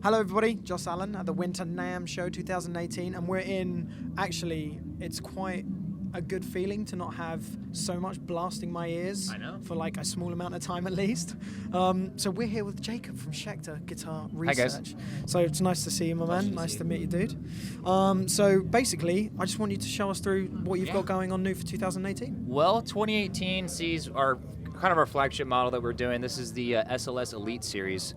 Hello everybody, Joss Allen at the Winter NAMM Show 2018, and we're in, actually, it's quite a good feeling to not have so much blasting my ears for like a small amount of time at least. So we're here with Jacob from Schecter Guitar Research. Hi guys. So it's nice to see you, my man. Nice to meet you, dude. So basically, I just want you to show us through what you've got going on new for 2018. Well, 2018 sees our flagship model that we're doing. This is the SLS Elite Series.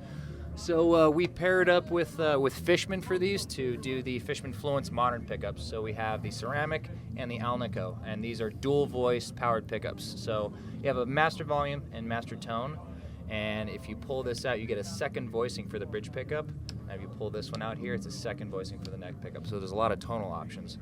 So we paired up with Fishman for these to do the Fishman Fluence modern pickups. So we have the ceramic and the Alnico, and these are dual voice powered pickups. So you have a master volume and master tone, and if you pull this out, you get a second voicing for the bridge pickup. And if you pull this one out here, it's a second voicing for the neck pickup. So there's a lot of tonal options.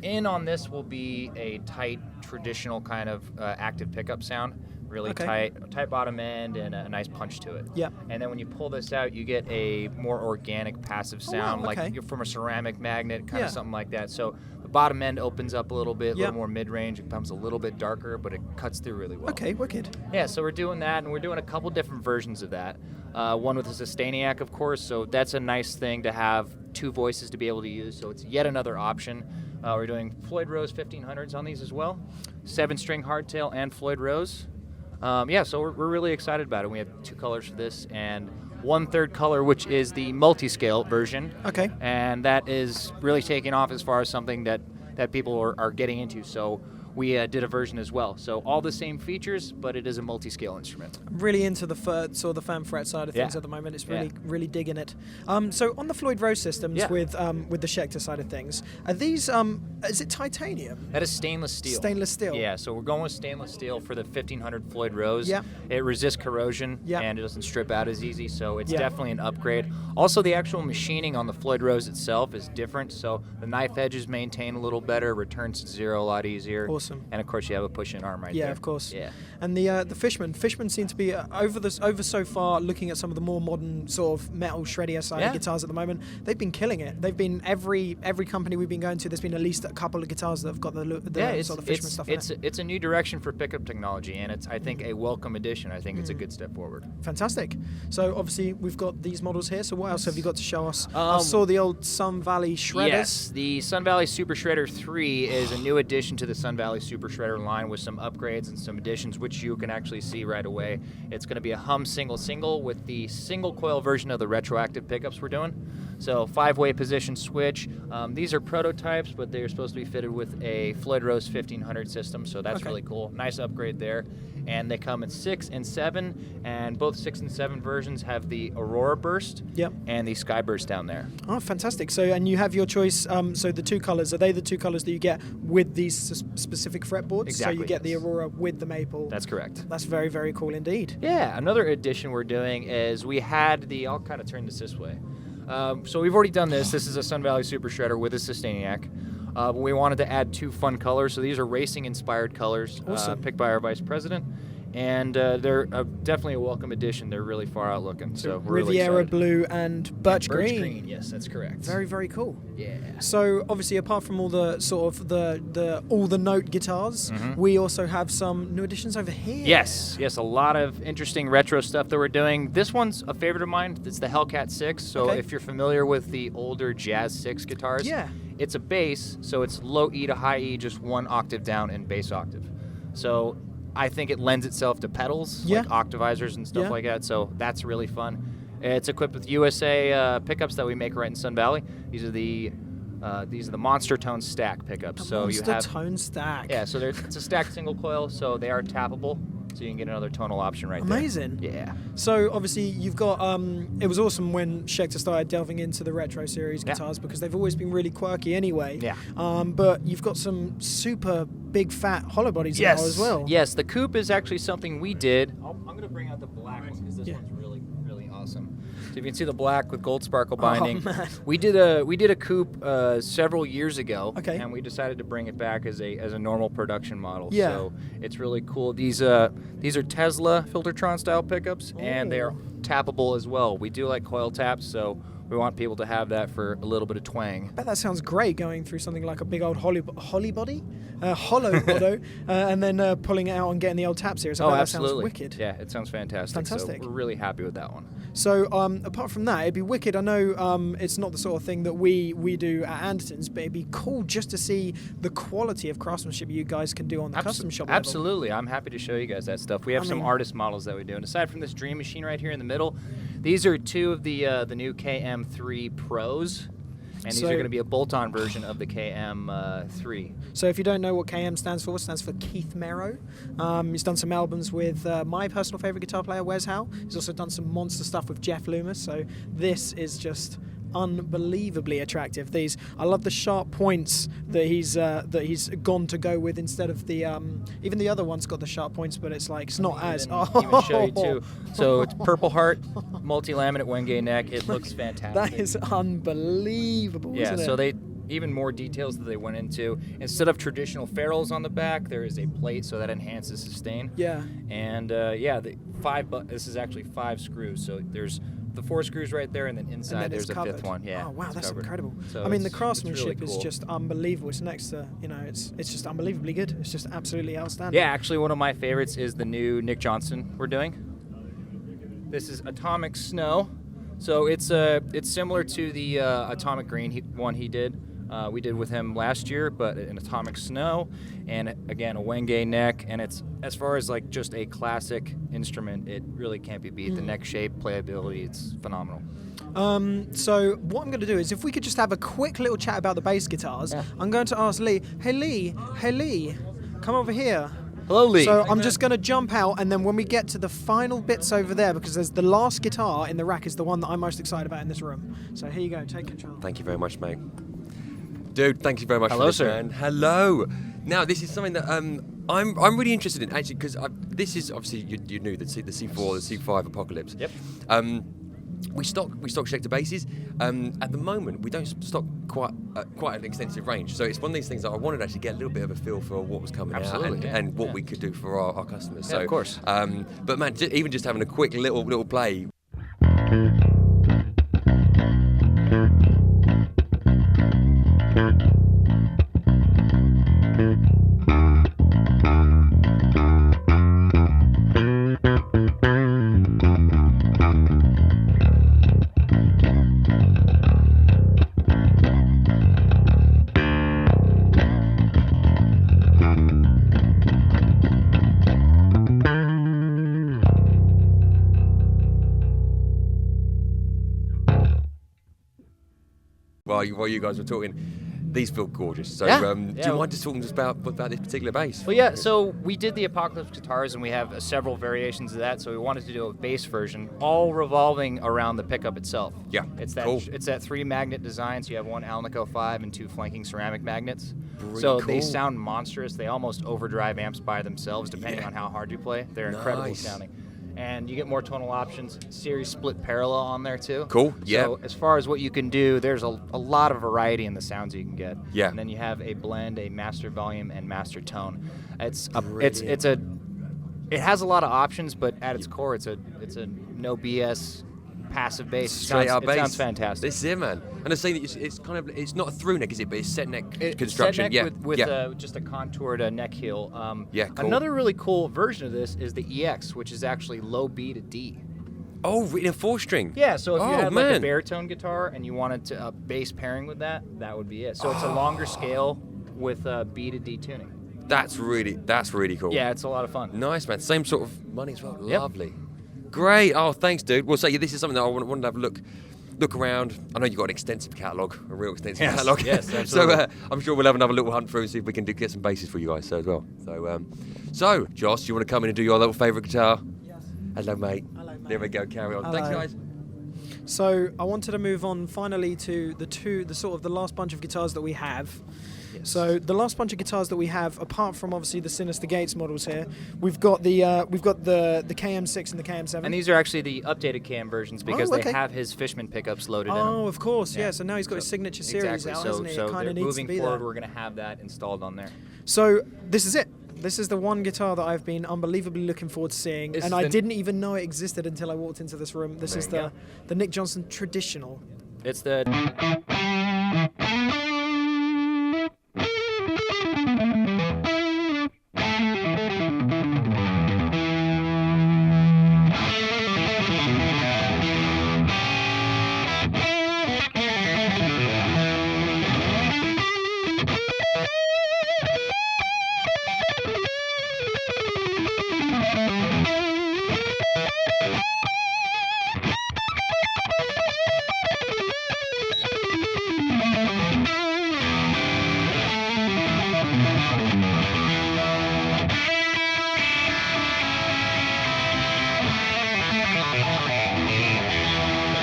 In on this will be a tight, traditional kind of active pickup sound. Really tight bottom end and a nice punch to it. Yeah. And then when you pull this out, you get a more organic passive sound, like you're from a ceramic magnet, kind of something like that. So the bottom end opens up a little bit, a little more mid-range. It becomes a little bit darker, but it cuts through really well. Okay, wicked. Yeah, so we're doing that, and we're doing a couple different versions of that. One with a Sustainiac, of course, so that's a nice thing to have two voices to be able to use, so it's yet another option. We're doing Floyd Rose 1500s on these as well, 7-string hardtail and Floyd Rose. So we're really excited about it. We have two colors for this and 1/3 color, which is the multi-scale version. Okay. And that is really taking off as far as something that people are getting into. So we did a version as well. So all the same features, but it is a multi-scale instrument. I'm really into the the fan fret side of things at the moment. It's really digging it. So on the Floyd Rose systems with the Schecter side of things, are these is it titanium? That is stainless steel. Stainless steel. Yeah, so we're going with stainless steel for the 1500 Floyd Rose. Yeah. It resists corrosion and it doesn't strip out as easy, so it's definitely an upgrade. Also, the actual machining on the Floyd Rose itself is different, so the knife edges maintain a little better, returns to zero a lot easier. Awesome. And of course, you have a push-in arm right there. Yeah, of course. Yeah. And the Fishman seem to be over so far looking at some of the more modern sort of metal shreddier side of guitars at the moment. They've been killing it. They've been every company we've been going to. There's been at least a couple of guitars that have got the sort of Fishman stuff in it. It's a new direction for pickup technology, and it's, I think, a welcome addition. I think it's a good step forward. Fantastic. So obviously we've got these models here. So what else have you got to show us? I saw the old Sun Valley shredders. Yes, the Sun Valley Super Shredder 3 is a new addition to the Sun Valley Super Shredder line with some upgrades and some additions, which you can actually see right away. It's going to be a hum single with the single coil version of the retroactive pickups we're doing. So 5-way position switch. These are prototypes, but they're supposed to be fitted with a Floyd Rose 1500 system, so that's really cool. Nice upgrade there. And they come in 6 and 7, and both 6 and 7 versions have the Aurora Burst and the Sky Burst down there. Oh, fantastic. So, and you have your choice, so the two colors, are they the two colors that you get with these specific fretboards? Exactly. So you get the Aurora with the maple. That's correct. That's very, very cool indeed. Yeah, another addition we're doing is we had the, I'll kind of turn this way. So we've already done this. This is a Sun Valley Super Shredder with a Sustainiac. But we wanted to add 2 fun colors, so these are racing-inspired colors picked by our vice president. And they're definitely a welcome addition. They're really far out looking. So we're Riviera really excited. Blue and Birch Green. Green, yes, that's correct. Very, very cool. Yeah. So obviously, apart from all the sort of the all the note guitars, we also have some new additions over here. Yes, a lot of interesting retro stuff that we're doing. This one's a favorite of mine. It's the Hellcat 6. So if you're familiar with the older Jazz 6 guitars, it's a bass, so it's low E to high E, just 1 octave down in bass octave. So I think it lends itself to pedals, like octavizers and stuff like that, so that's really fun. It's equipped with USA pickups that we make right in Sun Valley. These are the Monster Tone stack pickups. Monster Tone stack. Yeah, so it's a stacked single coil, so they are tappable. So you can get another tonal option right Amazing. there. Yeah. So obviously you've got, it was awesome when Schecter started delving into the retro series guitars because they've always been really quirky anyway. Yeah. But you've got some super big fat hollow bodies now as well. Yes, the coupe is actually something we did. I'm going to bring out the black one because this one's really, really awesome. So you can see the black with gold sparkle binding. Oh, man. We did a coupe several years ago, and we decided to bring it back as a normal production model. Yeah. So it's really cool. These are Tesla Filtertron style pickups, and they are tappable as well. We do like coil taps, so we want people to have that for a little bit of twang. I bet that sounds great going through something like a big old hollow body, and then pulling it out and getting the old tap series. I bet absolutely. That sounds wicked. Yeah, it sounds fantastic. Fantastic. So we're really happy with that one. So apart from that, it'd be wicked. I know it's not the sort of thing that we do at Andertons, but it'd be cool just to see the quality of craftsmanship you guys can do on the custom shop level. Absolutely. I'm happy to show you guys that stuff. We have some artist models that we do. And aside from this Dream Machine right here in the middle, these are two of the new KM3 Pros. And these are going to be a bolt-on version of the KM3. So if you don't know what KM stands for, it stands for Keith Merrow. He's done some albums with my personal favourite guitar player, Wes Howe. He's also done some monster stuff with Jeff Loomis. So this is just unbelievably attractive. I love the sharp points that he's gone to go with instead of the even the other one's got the sharp points, but it's like it's not as. Even show you too. So it's Purple Heart, multi-laminate Wenge neck. It looks fantastic. That is unbelievable. Yeah. Isn't it? So they even more details that they went into. Instead of traditional ferrules on the back, there is a plate, so that enhances sustain. Yeah. And this is actually 5 screws. So there's the 4 screws right there, and then inside there's a 5th one. Yeah. Oh wow, that's covered. incredible. So I mean, the craftsmanship really cool. is just unbelievable. It's next to, it's just unbelievably good. It's just absolutely outstanding. Yeah, actually, one of my favorites is the new Nick Johnson we're doing. This is Atomic Snow. So it's similar to the Atomic Green one he did. We did with him last year, but an Atomic Snow, and again a Wenge neck, and it's as far as like just a classic instrument, it really can't be beat. The neck shape, playability, it's phenomenal. So what I'm going to do is, if we could just have a quick little chat about the bass guitars, I'm going to ask Lee. Hey Lee, come over here. Hello, Lee. So I'm just going to jump out, and then when we get to the final bits over there, because there's the last guitar in the rack is the one that I'm most excited about in this room. So here you go, take control. Thank you very much, mate. Dude, thank you very much Hello, for this, sir. man. Hello. Now, this is something that I'm really interested in, actually, because this is obviously you knew the C4, the C5 Apocalypse. Yep. We stock Schecter basses. At the moment, we don't stock quite an extensive range. So it's one of these things that I wanted to actually get a little bit of a feel for what was coming out and what we could do for our customers. Yeah, so, of course. But man, even just having a quick little play. While you guys were talking, these feel gorgeous. So do you mind just talking to us about this particular bass? Well, yeah, so we did the Apocalypse guitars, and we have several variations of that, so we wanted to do a bass version, all revolving around the pickup itself. Yeah, It's that cool. It's that 3-magnet design, so you have one Alnico 5 and 2 flanking ceramic magnets. Really so cool. they sound monstrous. They almost overdrive amps by themselves, depending on how hard you play. They're incredible sounding. And you get more tonal options. Series split parallel on there too. Cool. Yeah. So as far as what you can do, there's a lot of variety in the sounds you can get. Yeah. And then you have a blend, a master volume, and master tone. It has a lot of options, but at its core, it's a no BS passive bass. Straight out bass. It sounds fantastic. This is it, man. And I'm saying that it's not a through neck, is it? But it's set neck construction. Set neck with just a contoured neck heel. Cool. Another really cool version of this is the EX, which is actually low B to D. Oh, in a 4-string. Yeah, so if you had like a baritone guitar and you wanted to bass pairing with that would be it. So it's a longer scale with B to D tuning. That's really cool. Yeah, it's a lot of fun. Nice, man. Same sort of money as well. Yep. Lovely. Great. Oh, thanks, dude. Well, so this is something that I wanted to have a look look around. I know you've got an extensive catalogue, a real extensive catalogue. Yes, absolutely. So I'm sure we'll have another little hunt through and see if we can get some basses for you guys as well. So Josh, do you want to come in and do your little favourite guitar? Yes. Hello, mate. Hello, mate. There we go. Carry on. Hello. Thanks, guys. So I wanted to move on finally to the last bunch of guitars that we have. Yes. So the last bunch of guitars that we have, apart from obviously the Sinister Gates models here, we've got the KM6 and the KM7. And these are actually the updated KM versions because okay. they have his Fishman pickups loaded in them. Oh, of course, yeah. So now he's got his signature series out, hasn't he? So It kind of needs moving to be forward, there. we're going to have that installed on there. So this is it. This is the one guitar that I've been unbelievably looking forward to seeing, and I didn't even know it existed until I walked into this room. This is the Nick Johnson Traditional. It's the...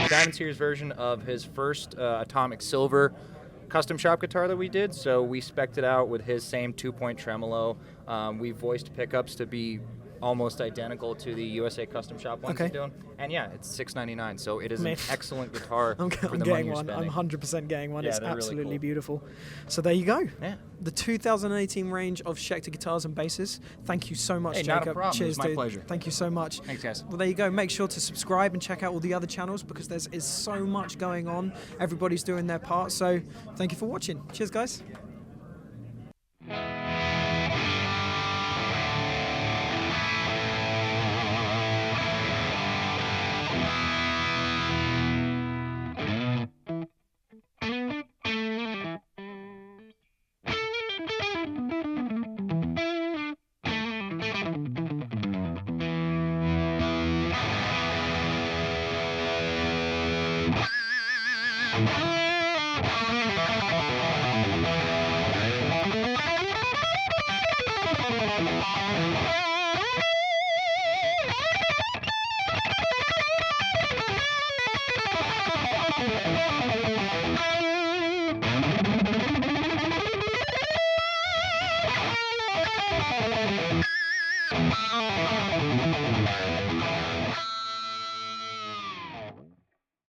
Diamond Series version of his first Atomic Silver custom shop guitar that we did. So we spec'd it out with his same 2-point tremolo. We voiced pickups to be almost identical to the USA custom shop ones he's doing. And yeah, it's $699. So it is an excellent guitar for the money you're spending. I'm 100% getting one. Yeah, It's they're absolutely really cool. beautiful. So there you go. Yeah. The 2018 range of Schecter guitars and basses. Thank you so much, Jacob. Not a problem. Cheers, It was my dude. pleasure. Thank you so much. Thanks, guys. Well, there you go. Make sure to subscribe and check out all the other channels because there is so much going on. Everybody's doing their part. So thank you for watching. Cheers, guys.